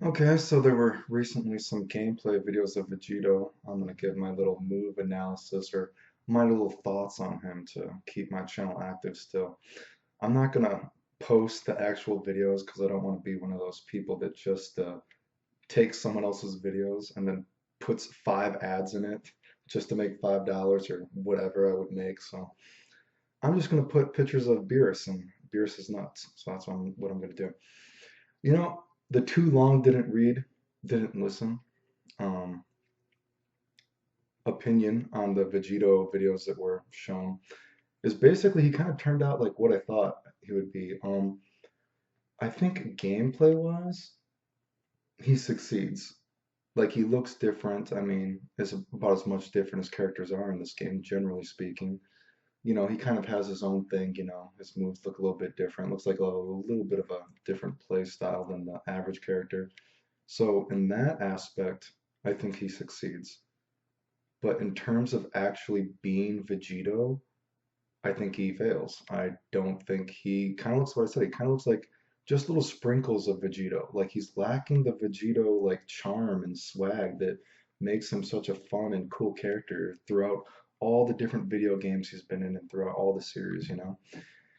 Okay, so there were recently some gameplay videos of Vegito. I'm going to give my little move analysis or my little thoughts on him to keep my channel active still. I'm not going to post the actual videos because I don't want to be one of those people that just takes someone else's videos and then puts 5 ads in it just to make $5 or whatever I would make. So I'm just going to put pictures of Beerus, and Beerus is nuts. So that's what I'm going to do. You know, the too long didn't read, didn't listen. Um, Opinion on the Vegito videos that were shown is basically he kind of turned out like what I thought he would be. I think gameplay wise, he succeeds. Like he looks different. I mean, it's about as much different as characters are in this game, generally speaking. You know, he kind of has his own thing, you know, his moves look a little bit different. Looks like a little bit of a different play style than the average character. So in that aspect, I think he succeeds. But in terms of actually being Vegito, I think he fails. I don't think he kind of looks what I said. He kind of looks like just little sprinkles of Vegito. Like he's lacking the Vegito like charm and swag that makes him such a fun and cool character throughout all the different video games he's been in and throughout all the series, you know.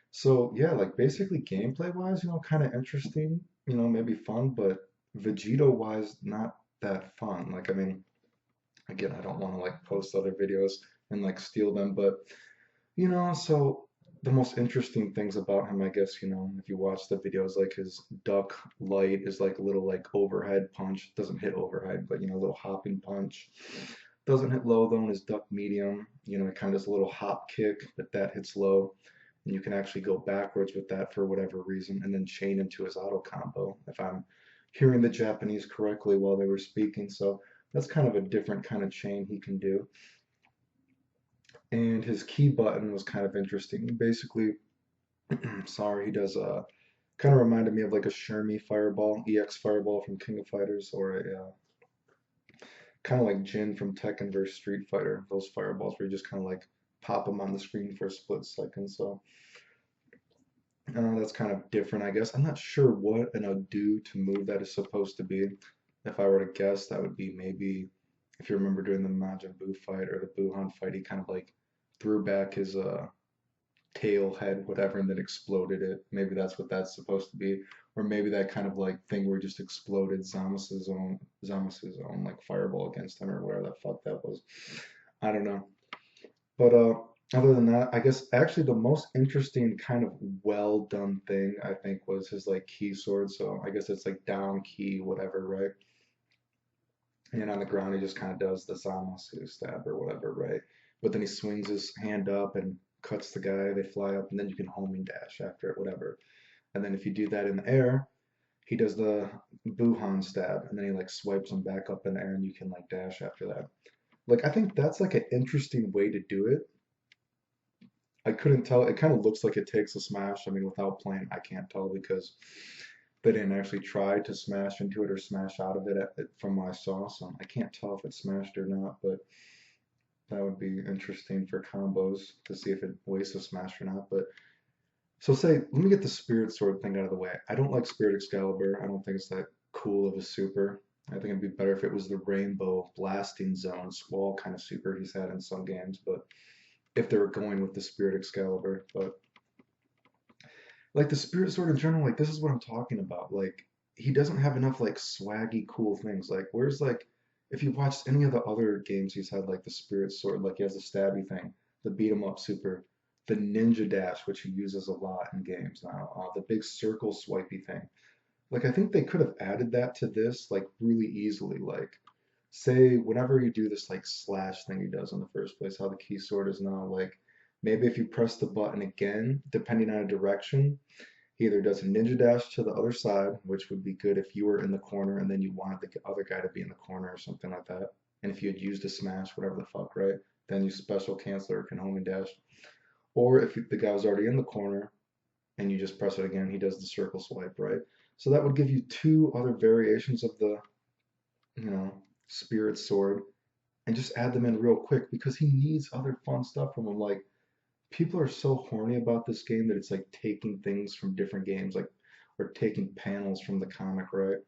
So yeah, like basically gameplay wise, you know, kind of interesting, you know, maybe fun, but Vegito wise, not that fun. Like I mean, again, I don't want to like post other videos and like steal them, but you know, so the most interesting things about him, I guess, you know, if you watch the videos, like his duck light is like a little like overhead punch. Doesn't hit overhead, but you know, a little hopping punch. Doesn't hit low though, and his duck medium, you know, it kind of does a little hop kick, but that hits low. And you can actually go backwards with that for whatever reason, and then chain into his auto combo, if I'm hearing the Japanese correctly while they were speaking. So that's kind of a different kind of chain he can do. And his key button was kind of interesting. Basically, sorry, he does kind of reminded me of like a Shermie Fireball, EX Fireball from King of Fighters, or a kind of like Jin from Tekken vs Street Fighter. Those fireballs where you just kind of like pop them on the screen for a split second. So that's kind of different, I guess. I'm not sure what an ado to move that is supposed to be. If I were to guess, that would be maybe if you remember during the Majin Buu fight or the Buhan fight, he kind of like threw back his tail head, whatever, and then exploded it. Maybe that's what that's supposed to be. Or maybe that kind of like thing where he just exploded Zamus's own like fireball against him or whatever the fuck that was. I don't know. But other than that, I guess actually the most interesting kind of well done thing I think was his like key sword. So I guess it's like down key, whatever, right? And on the ground he just kind of does the Zamasu stab or whatever, right? But then he swings his hand up and cuts the guy, they fly up, and then you can homing dash after it, whatever. And then if you do that in the air, he does the Buhan stab, and then he like swipes him back up in the air, and you can like dash after that. Like I think that's like an interesting way to do it. I couldn't tell. It kind of looks like it takes a smash. I mean, without playing, I can't tell because they didn't actually try to smash into it or smash out of it from what I saw. So I can't tell if it smashed or not, but that would be interesting for combos to see if it wastes a smash or not. But so say, let me get the Spirit Sword thing out of the way. I don't like Spirit Excalibur. I don't think it's that cool of a super. I think it'd be better if it was the Rainbow Blasting Zone Squall kind of super he's had in some games, but if they were going with the Spirit Excalibur. But like the Spirit Sword in general, like this is what I'm talking about. Like he doesn't have enough like swaggy cool things. Like where's like if you watched any of the other games he's had like the Spirit Sword, like he has the stabby thing, the beat 'em up super, the ninja dash which he uses a lot in games now, the big circle swipey thing. Like I think they could have added that to this like really easily. Like say whenever you do this like slash thing he does in the first place, how the key sword is now like maybe if you press the button again, depending on a direction, he either does a ninja dash to the other side, which would be good if you were in the corner and then you wanted the other guy to be in the corner or something like that. And if you had used a smash, whatever the fuck, right? Then you special cancel or can home and dash. Or if the guy was already in the corner and you just press it again, he does the circle swipe, right? So that would give you two other variations of the, you know, spirit sword and just add them in real quick because he needs other fun stuff from him. Like people are so horny about this game that it's like taking things from different games, like or taking panels from the comic, right?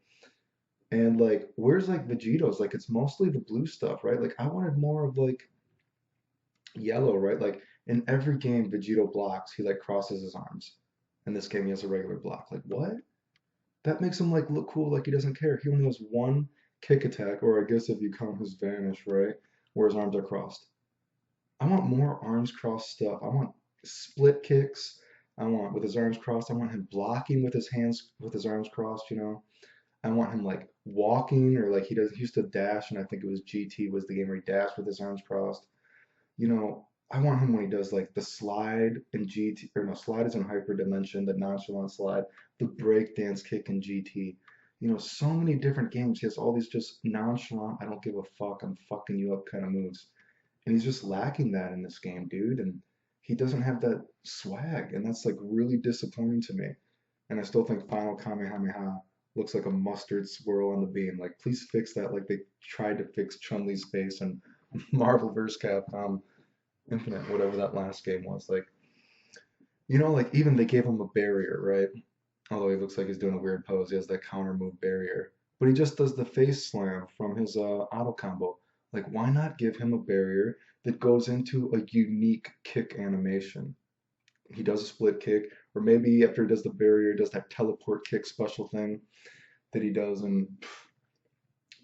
And like, where's like Vegitos? Like, it's mostly the blue stuff, right? Like, I wanted more of like yellow, right? Like, in every game, Vegito blocks, he like crosses his arms. In this game, he has a regular block. Like, what? That makes him like look cool, like he doesn't care. He only has one kick attack, or I guess if you count his vanish, right? Where his arms are crossed. I want more arms crossed stuff. I want split kicks. I want with his arms crossed. I want him blocking with his hands with his arms crossed, you know. I want him like walking or like he used to dash and I think it was GT was the game where he dashed with his arms crossed. You know, I want him when he does like the slide in GT or no slide is in hyper dimension, the nonchalant slide, the breakdance kick in GT. You know, so many different games. He has all these just nonchalant, I don't give a fuck, I'm fucking you up kind of moves. And he's just lacking that in this game, dude. And he doesn't have that swag, and that's like really disappointing to me. And I still think Final Kamehameha looks like a mustard swirl on the beam. Like, please fix that. Like they tried to fix Chun-Li's face and Marvel vs. Capcom Infinite, whatever that last game was. Like, you know, like even they gave him a barrier, right? Although he looks like he's doing a weird pose, he has that counter move barrier. But he just does the face slam from his auto combo. Like, why not give him a barrier that goes into a unique kick animation? He does a split kick, or maybe after he does the barrier, he does that teleport kick special thing that he does, and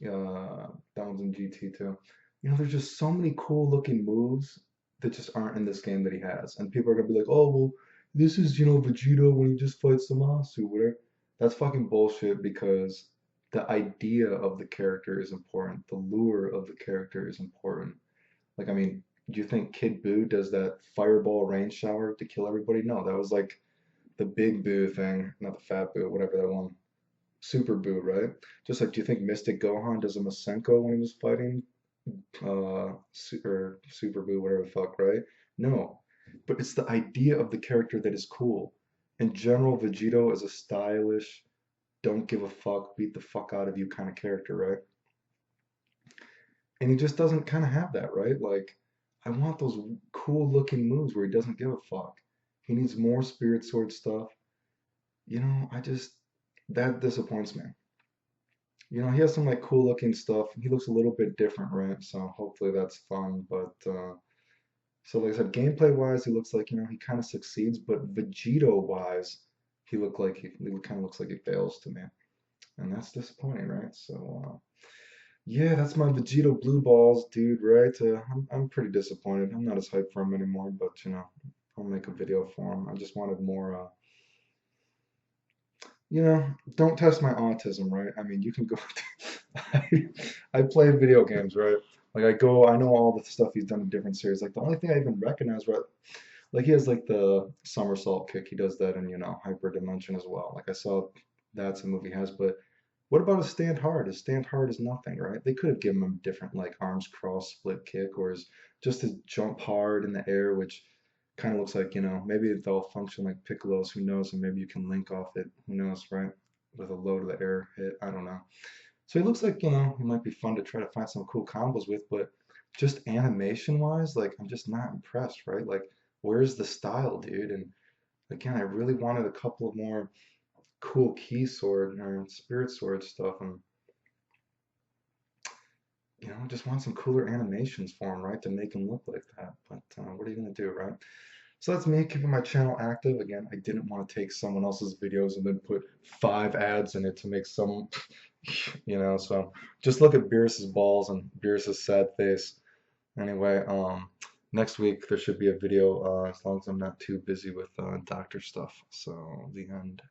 that one's in GT too. You know, there's just so many cool looking moves that just aren't in this game that he has. And people are gonna be like, oh, well, this is, you know, Vegito when he just fights Zamasu, whatever. That's fucking bullshit because the idea of the character is important. The lure of the character is important. Like, I mean, do you think Kid Buu does that fireball rain shower to kill everybody? No, that was like the big Buu thing, not the fat Buu, whatever that one. Super Buu, right? Just like, do you think Mystic Gohan does a Masenko when he was fighting Super Buu, whatever the fuck, right? No, but it's the idea of the character that is cool. In general, Vegito is a stylish, don't give a fuck, beat the fuck out of you kind of character, right? And he just doesn't kind of have that, right? Like, I want those cool looking moves where he doesn't give a fuck. He needs more Spirit Sword stuff. You know, that disappoints me. You know, he has some like cool looking stuff. He looks a little bit different, right? So hopefully that's fun. But so like I said, gameplay wise, he looks like, you know, he kind of succeeds, but Vegito wise, he kind of looks like he fails to me. And that's disappointing, right? So yeah, that's my Vegito blue balls, dude, right? I'm pretty disappointed. I'm not as hyped for him anymore, but you know, I'll make a video for him. I just wanted more you know, don't test my autism, right? I mean, you can go. I, I play video games, right? Like I know all the stuff he's done in different series. Like the only thing I even recognize, right? Like he has like the somersault kick. He does that in, you know, Hyper Dimension as well. Like I saw that's a movie he has, but what about his stand hard? His stand hard is nothing, right? They could have given him different like arms cross split kick or his jump hard in the air, which kind of looks like, you know, maybe they'll function like Piccolo's, who knows, and maybe you can link off it, who knows, right? With a low to the air hit, I don't know. So he looks like, you know, he might be fun to try to find some cool combos with, but just animation wise, like I'm just not impressed, right? Like, where's the style, dude? And again, I really wanted a couple of more cool key sword or spirit sword stuff, and you know, just want some cooler animations for him, right? To make him look like that. But what are you gonna do, right? So that's me keeping my channel active. Again, I didn't want to take someone else's videos and then put 5 ads in it to make some, you know, so just look at Beerus's balls and Beerus's sad face. Anyway, next week there should be a video, as long as I'm not too busy with doctor stuff. So the end.